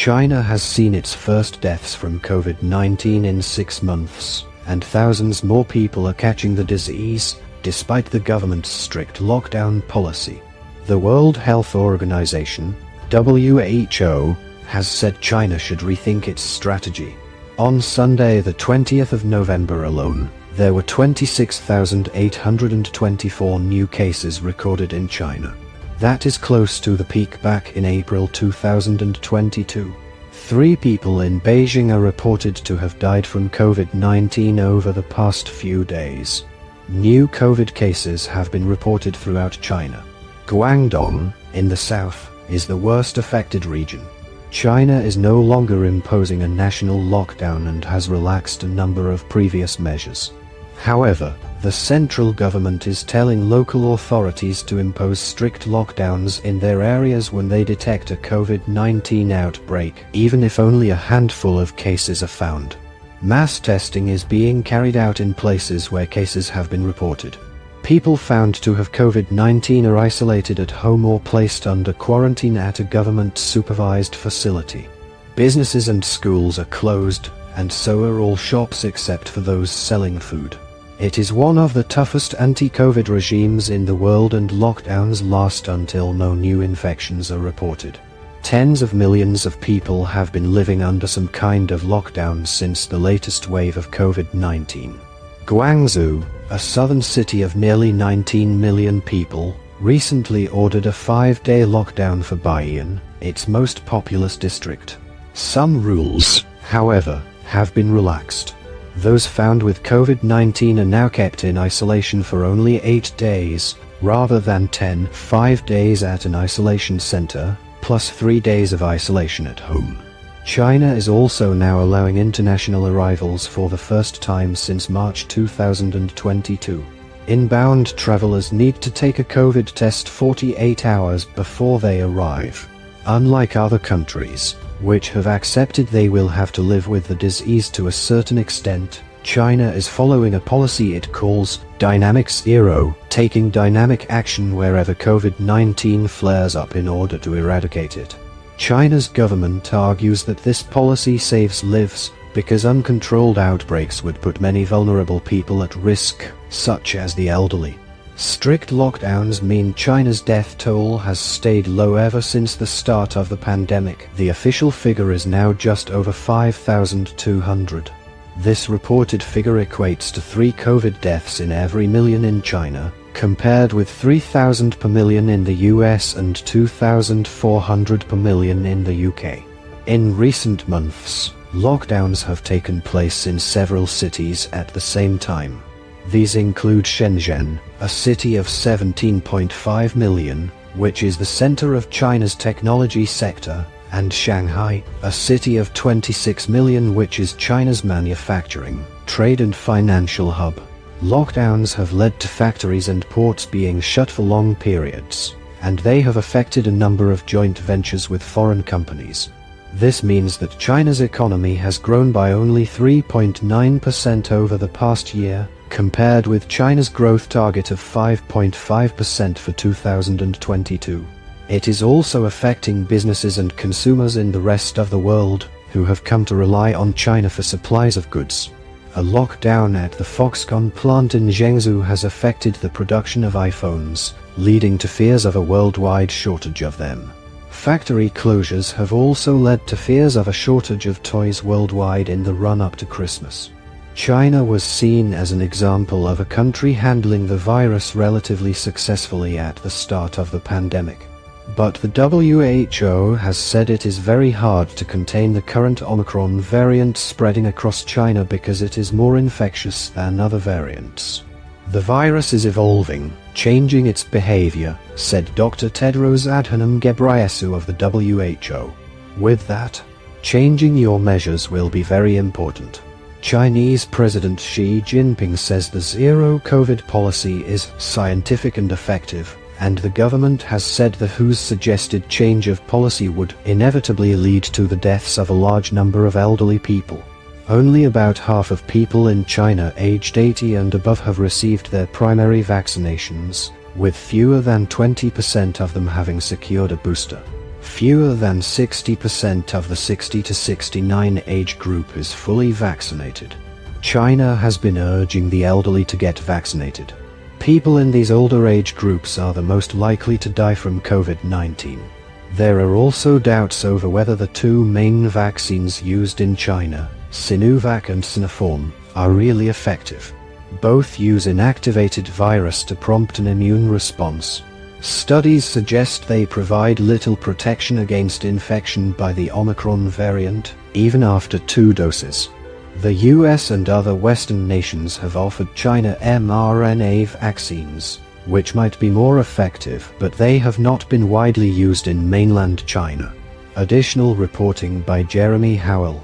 China has seen its first deaths from COVID-19 in 6 months, and thousands more people are catching the disease, despite the government's strict lockdown policy. The World Health Organization, WHO, has said China should rethink its strategy. On Sunday, the 20th of November alone, there were 26,824 new cases recorded in China. That is close to the peak back in April 2022. 3 people in Beijing are reported to have died from COVID-19 over the past few days. New COVID cases have been reported throughout China. Guangdong, in the south, is the worst affected region. China is no longer imposing a national lockdown and has relaxed a number of previous measures. However, the central government is telling local authorities to impose strict lockdowns in their areas when they detect a COVID-19 outbreak, even if only a handful of cases are found. Mass testing is being carried out in places where cases have been reported. People found to have COVID-19 are isolated at home or placed under quarantine at a government-supervised facility. Businesses and schools are closed, and so are all shops except for those selling food. It is one of the toughest anti-COVID regimes in the world, and lockdowns last until no new infections are reported. Tens of millions of people have been living under some kind of lockdown since the latest wave of COVID-19. Guangzhou, a southern city of nearly 19 million people, recently ordered a 5-day lockdown for Baiyan, its most populous district. Some rules, however, have been relaxed. Those found with COVID-19 are now kept in isolation for only 8 days, rather than 5 days at an isolation center, plus 3 days of isolation at home. China is also now allowing international arrivals for the first time since March 2022. Inbound travelers need to take a COVID test 48 hours before they arrive. Unlike other countries, which have accepted they will have to live with the disease to a certain extent, China is following a policy it calls Dynamic Zero, taking dynamic action wherever COVID-19 flares up in order to eradicate it. China's government argues that this policy saves lives, because uncontrolled outbreaks would put many vulnerable people at risk, such as the elderly. Strict lockdowns mean China's death toll has stayed low ever since the start of the pandemic. The official figure is now just over 5,200. This reported figure equates to 3 COVID deaths in every million in China, compared with 3,000 per million in the US and 2,400 per million in the UK. In recent months, lockdowns have taken place in several cities at the same time. These include Shenzhen, a city of 17.5 million, which is the center of China's technology sector, and Shanghai, a city of 26 million, which is China's manufacturing, trade and financial hub. Lockdowns have led to factories and ports being shut for long periods, and they have affected a number of joint ventures with foreign companies. This means that China's economy has grown by only 3.9% over the past year, compared with China's growth target of 5.5% for 2022. It is also affecting businesses and consumers in the rest of the world, who have come to rely on China for supplies of goods. A lockdown at the Foxconn plant in Zhengzhou has affected the production of iPhones, leading to fears of a worldwide shortage of them. Factory closures have also led to fears of a shortage of toys worldwide in the run-up to Christmas. China was seen as an example of a country handling the virus relatively successfully at the start of the pandemic. But the WHO has said it is very hard to contain the current Omicron variant spreading across China because it is more infectious than other variants. The virus is evolving, changing its behavior, said Dr. Tedros Adhanom Ghebreyesus of the WHO. With that, changing your measures will be very important. Chinese President Xi Jinping says the zero-COVID policy is scientific and effective, and the government has said the WHO's suggested change of policy would inevitably lead to the deaths of a large number of elderly people. Only about half of people in China aged 80 and above have received their primary vaccinations, with fewer than 20% of them having secured a booster. Fewer than 60% of the 60 to 69 age group is fully vaccinated. China has been urging the elderly to get vaccinated. People in these older age groups are the most likely to die from COVID-19. There are also doubts over whether the two main vaccines used in China, Sinovac and Sinopharm, are really effective. Both use inactivated virus to prompt an immune response. Studies suggest they provide little protection against infection by the Omicron variant, even after 2 doses. The US and other Western nations have offered China mRNA vaccines, which might be more effective, but they have not been widely used in mainland China. Additional reporting by Jeremy Howell.